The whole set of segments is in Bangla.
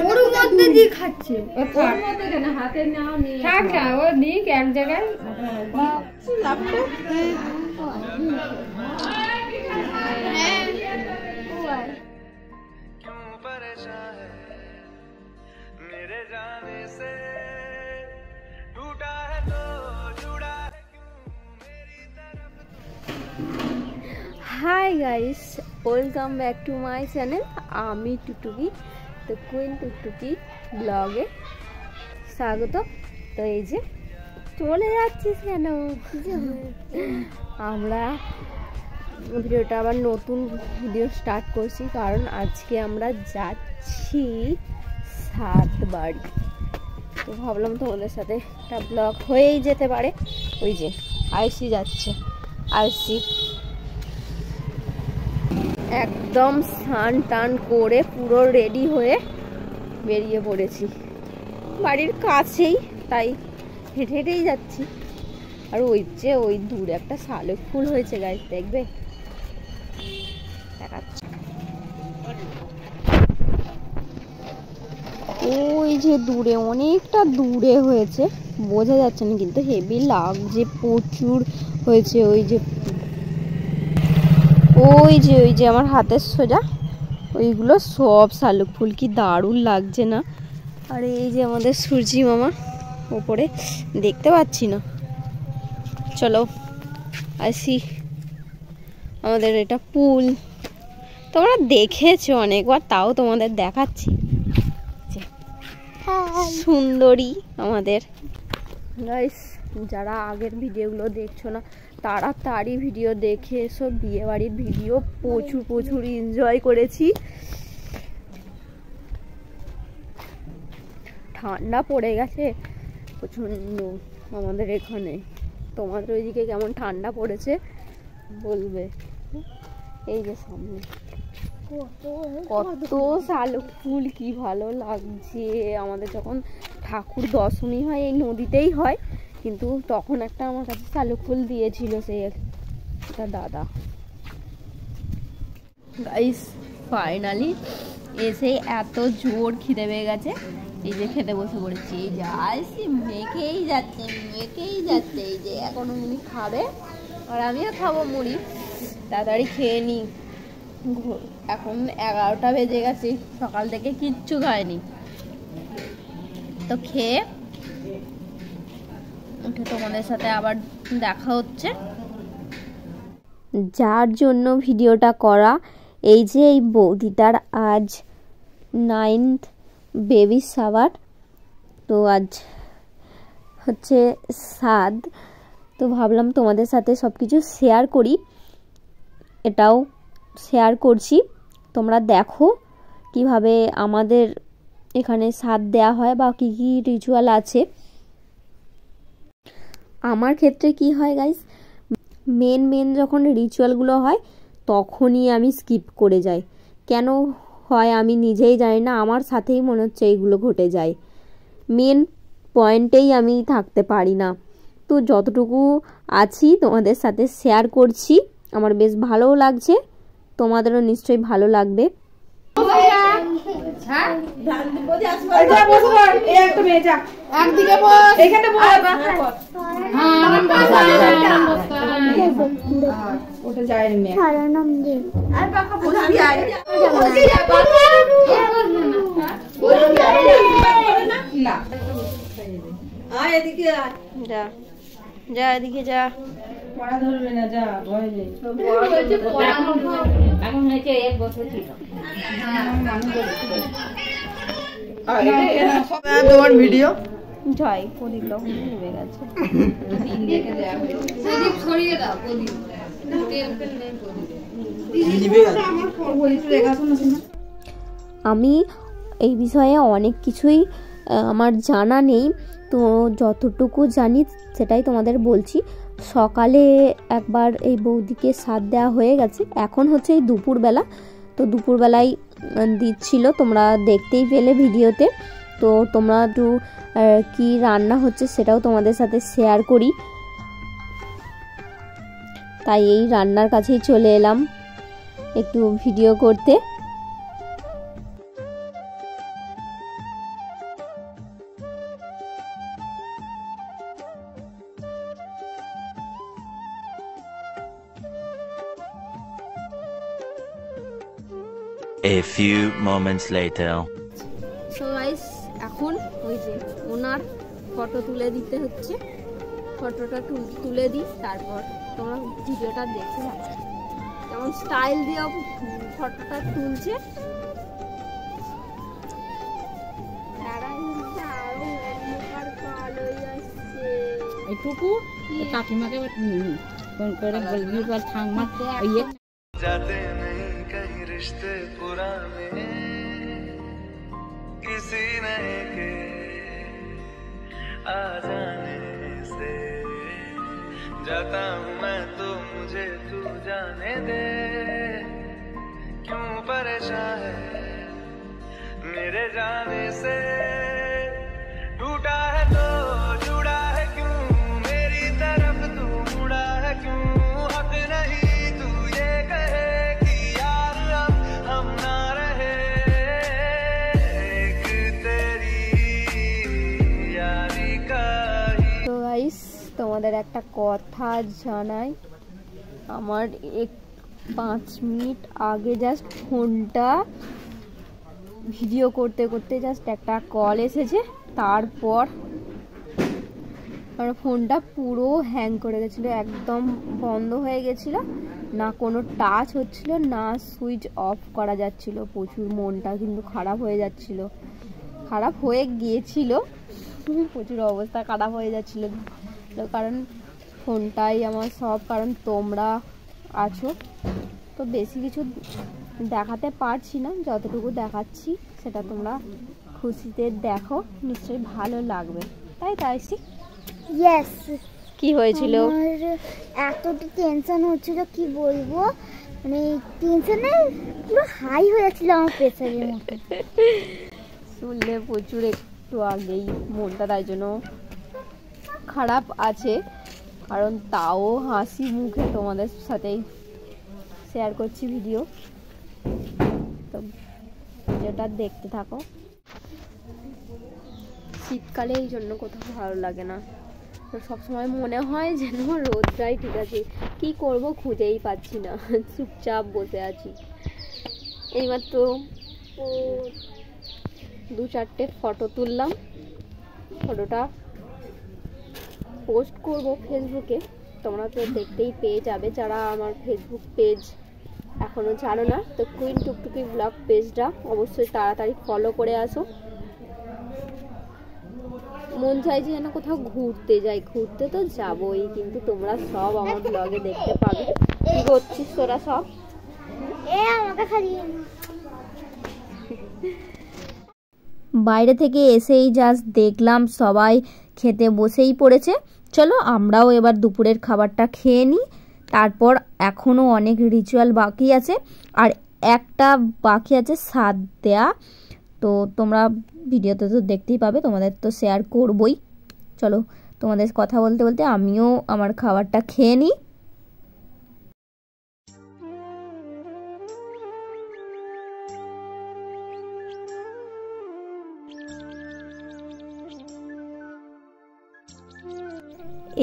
ওর মধ্যে দিয়ে খাচ্ছে। ওর মধ্যে কেন হাতে নাও নিয়ে থাক ও দিক এক জায়গায়। Hi guys, welcome back to my channel. আমি টুকটুকি, তো কুইন টুকটুকি ব্লগে স্বাগত। তো এই যে চলে যাচ্ছিস কেন? আমরা ভিডিওটা আবার নতুন ভিডিও স্টার্ট করছি, কারণ আজকে আমরা যাচ্ছি সাত বাড়ি। তো ভাবলাম তোমাদের সাথে একটা ব্লগ হয়েই যেতে পারে। ওই যে আইসি যাচ্ছে, আইসি একদম স্নান টান করে পুরো রেডি হয়ে বেরিয়ে পড়েছি। বাড়ির কাছেই, তাই হেঁটে হেঁটেই যাচ্ছি। আর ওই যে ওই দূরে একটা শালুক ফুল হয়েছে, গাছ দেখবে, দেখাচ্ছি। ওই যে দূরে, অনেকটা দূরে হয়েছে, বোঝা যাচ্ছে না, কিন্তু হেভি লাগছে, প্রচুর হয়েছে। ওই যে আমার হাতের সোজা ওইগুলো সব শালুক ফুল, কি দারুণ লাগছে না? আর এই যে আমাদের সূর্যি মামা ওপরে, দেখতে পাচ্ছি না। চলো আসি। আমাদের এটা পুল, তোমরা দেখেছো অনেকবার, তাও তোমাদের দেখাচ্ছি। সুন্দরী আমাদের গাইস। যারা আগের ভিডিওগুলো দেখছো না, তাড়াতাড়ি ভিডিও দেখে এসব। বিয়ে বাড়ির ভিডিও প্রচুর এনজয় করেছি। ঠান্ডা পড়ে গেছে প্রচন্ড আমাদের এখানে। তোমাদের ওইদিকে কেমন ঠান্ডা পড়েছে বলবে। এই যে সামনে কত শালুক ফুল, কি ভালো লাগছে। আমাদের যখন ঠাকুর দশমী হয় এই নদীতেই হয়, কিন্তু তখন একটা আমার কাছে শালুক ফুল দিয়েছিল সেই একটা দাদা। গাইস ফাইনালি এসে এত জোর খিদে পেয়ে গেছে, এই যে খেতে বসে পড়েছি। এই যে আইসি মেখেই যাচ্ছে। এই যে এখন উনি খাবে আর আমিও খাবো মুড়ি। তাড়াতাড়ি খেয়ে নিই, এখন 11টা বেজে গেছে, সকাল থেকে কিচ্ছু খায়নি। তো খেয়ে উঠে তোমাদের সাথে আবার দেখা হচ্ছে। যার জন্য ভিডিওটা করা, এই যে এই বৌদিটার আজ 9th বেবি শাওয়ার। তো আজ হচ্ছে সাদ, তো ভাবলাম তোমাদের সাথে সব কিছু শেয়ার করি। এটাও শেয়ার করছি, তোমরা দেখো কিভাবে আমাদের এখানে সাদ দেয়া হয় বা কি কি রিচুয়াল আছে। আমার ক্ষেত্রে কি হয় গাইস, মেন যখন রিচুয়ালগুলো হয় তখনই আমি স্কিপ করে যাই। কেন হয় আমি নিজেই জানি না, আমার সাথেই মনে হচ্ছে এইগুলো ঘটে যায়। মেন পয়েন্টেই আমি থাকতে পারি না। তো যতটুকু আছি তোমাদের সাথে শেয়ার করছি, আমার বেশ ভালোও লাগছে, তোমাদেরও নিশ্চয়ই ভালো লাগবে। যা এদিকে যা, পড়া ধরবে না, যা ভয় নেই। এখন হয়েছে 1 বছর ছিল। তোমার ভিডিও জয় প্রদীপ নেমে গেছে। আমি এই বিষয়ে অনেক কিছুই আমার জানা নেই, তো যতটুকু জানি সেটাই তোমাদের বলছি। সকালে একবার এই বৌদিকে সাদ দেওয়া হয়ে গেছে, এখন হচ্ছে এই দুপুরবেলা। তো দুপুরবেলায় দিচ্ছিল, তোমরা দেখতেই পেলে ভিডিওতে। তো তোমরা একটু কি রান্না হচ্ছে সেটাও তোমাদের সাথে শেয়ার করি, তাই এই রান্নার কাছেই চলে এলাম একটু ভিডিও করতে। A few moments later. So guys এখন ওই যে ওনার ফটো তুলে দিতে হচ্ছে, ফটোটা তুলে দিই, তারপর তোমরা ভিডিওটা দেখে থাকো কেমন স্টাইল দিয়ে ফটোটা তুলছে। এইটুকু কাকিমাকে ফোন করে বলবি বল ঠাংমা ইয়ে जाते नहीं कहीं रिश्ते पुराने किसी नए के आ जाने से जाता हूँ मैं तो मुझे तू जाने दे क्यों परेशान है मेरे जाने से टूटा है तो जुड़ा है क्यों मेरी तरफ तू मुड़ा है क्यों हक नहीं तू ये कहे कि यार अब हम ना रहे एक तेरी यारी का ही। তো গাইস তোমাদের একটা কথা জানাই, আমার 5 মিনিট আগে জাস্ট ফোনটা ভিডিও করতে করতে জাস্ট একটা কল এসেছে, তারপর আমার ফোনটা পুরো হ্যাং করে গেছিলো, একদম বন্ধ হয়ে গেছিলো, না কোনো টাচ হচ্ছিল না সুইচ অফ করা যাচ্ছিল। প্রচুর মনটা কিন্তু খারাপ হয়ে যাচ্ছিল, খারাপ হয়ে গিয়েছিল, প্রচুর অবস্থা খারাপ হয়ে যাচ্ছিল, কারণ ফোনটাই আমার সব, কারণ তোমরা আছো। তো বেশি কিছু দেখাতে পারছি না, যতটুকু দেখাচ্ছি সেটা তোমরা খুশিতে দেখো, নিশ্চয়ই ভালো লাগবে। তাই তাই ইয়েস, কি হয়েছিল? আমার এতটা টেনশন হচ্ছিল কি বলবো, মানে টেনশনে পুরো হাই হয়ে যাচ্ছিল আমার প্রেসারের মতো। শুনলে প্রচুর একটু আগেই মনটা তাই জন্য খারাপ আছে, কারণ তাও হাসি মুখে তোমাদের সাথেই শেয়ার করছি ভিডিও, তো ভিডিওটা দেখতে থাকো। শীতকালে এই জন্য কোথাও ভালো লাগে না, তো সবসময় মনে হয় যেন রোদটাই ঠিক আছে, কি করব খুঁজেই পাচ্ছি না, চুপচাপ বসে আছি। এইমাত্র 2-4টে ফটো তুললাম, ফটোটা পোস্ট করব ফেসবুকে, তোমরা তো দেখতেই পেয়ে যাবে যারা আমার ফেসবুক পেজ এখনও জানো না, তো কুইন টুকটুকি ব্লগ পেজটা অবশ্যই তাড়াতাড়ি ফলো করে আসো। মন চাইছে যেন কোথাও ঘুরতে যাই, ঘুরতে তো যাবই, কিন্তু তোমরা সব আমার ব্লগে দেখতে পাবে। কি করছিস তোরা সব? আমাকে খালি বাইরে থেকে এসেই জাস্ট দেখলাম সবাই খেতে বসেই পড়েছে, চলো আমরাও এবার দুপুরের খাবারটা খেয়ে নিই। তারপর এখনও অনেক রিচুয়াল বাকি আছে, আর একটা বাকি আছে সাদ দেয়া, তো তোমরা ভিডিওতে তো দেখতেই পাবে, তোমাদের তো শেয়ার করবই। চলো তোমাদের কথা বলতে বলতে আমিও আমার খাবারটা খেয়ে নিই।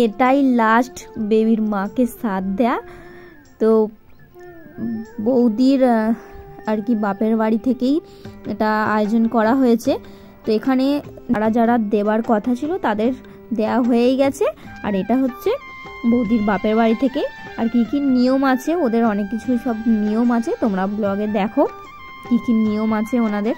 এটাই লাস্ট বেবির মাকে সাথ দেয়া, তো বৌদির আর কি বাপের বাড়ি থেকেই এটা আয়োজন করা হয়েছে। তো এখানে যারা যারা দেবার কথা ছিল তাদের দেয়া হয়েই গেছে, আর এটা হচ্ছে বৌদির বাপের বাড়ি থেকে। আর কি কি নিয়ম আছে ওদের, অনেক কিছু সব নিয়ম আছে, তোমরা ব্লগে দেখো কি কি নিয়ম আছে ওনাদের।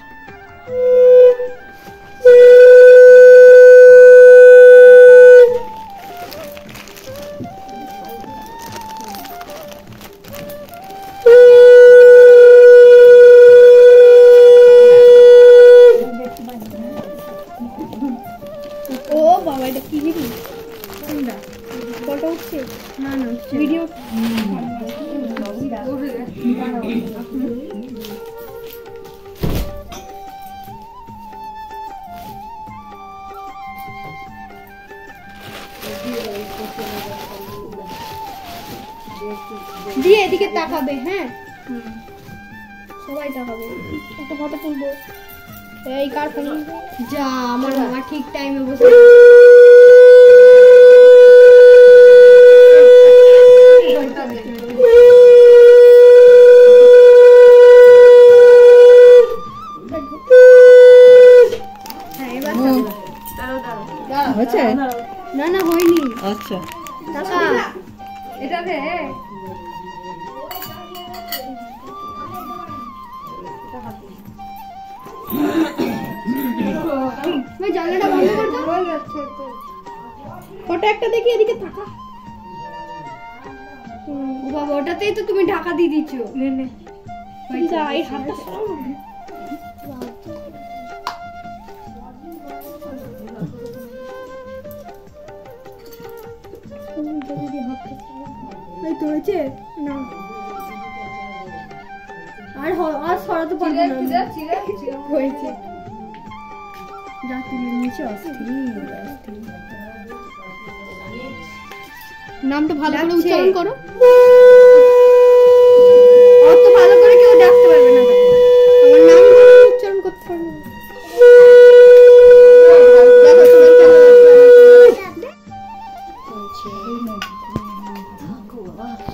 ও বাবা, এটা কি জিনিস? ফটো উঠছে না? না, ভিডিও। দিয়ে এদিকে তাকাবে, হ্যাঁ সবাই তাকাবে, একটা ফটো তুলবো। এই কার ফোন? যা, আমার মামা ঠিক টাইমে বসে। আচ্ছা টাকা এটা দে ভাই জানলাটা বন্ধ কর দাও হয়ে যাচ্ছে তো ফটো একটা দেখি এদিকে তাকা ও বাবা ওটাতেই তো তুমি ঢাকা দিয়ে দিছো নে নে ভাই যা এই হাতটা সরাও এই তো হয়েছে না আর সরাতে পারবো না হয়েছে যা তুলে নিচে অস্থির নামটা ভালো করে উচ্চারণ করো অত ভালো করে কেউ ডাকতে পারবে না আমার নাম উচ্চারণ করতে পারবে না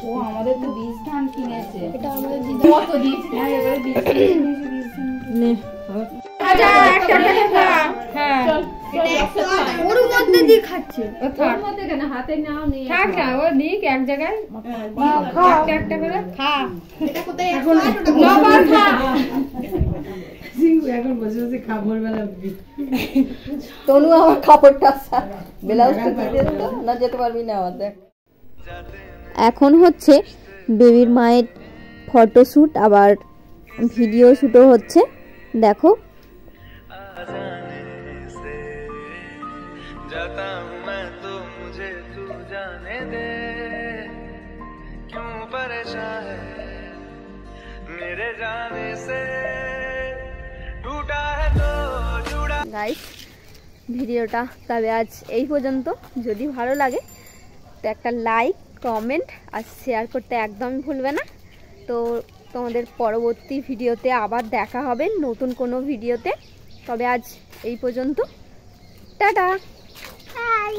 ও আমাদের তো বীজ ধান কিনেছে এটা আমাদের কত দিয়েছে না এবারে বীজ নে হ্যাঁ ওর মধ্যে দিয়ে খাচ্ছে ওর মধ্যে কেন হাতে নাও নিয়ে খা খা ও দিক এক জায়গায় একটা একটা করে খা এটা কোথায় এখন খা এখন বসে বসে খাবার বেলা তনু আমার কাপড়টা ব্লাউজটা দিয়ে তো না যেতে পারবি না আমার দেখ। এখন হচ্ছে বেবির মায়ের ফটোশ্যুট আবার ভিডিও শ্যুটও হচ্ছে দেখো। जाता हूँ मैं तो मुझे तू जाने दे क्यों परेशान है मेरे जाने से टूटा है तो जुड़ा। গাইস ভিডিওটা তবে আজ এই পর্যন্ত। যদি ভালো লাগে তো একটা লাইক কমেন্ট আর শেয়ার করতে একদমই ভুলবে না। তো তোমাদের পরবর্তী ভিডিওতে আবার দেখা হবে নতুন কোনো ভিডিওতে। তবে আজ এই পর্যন্ত, টাটা। হাই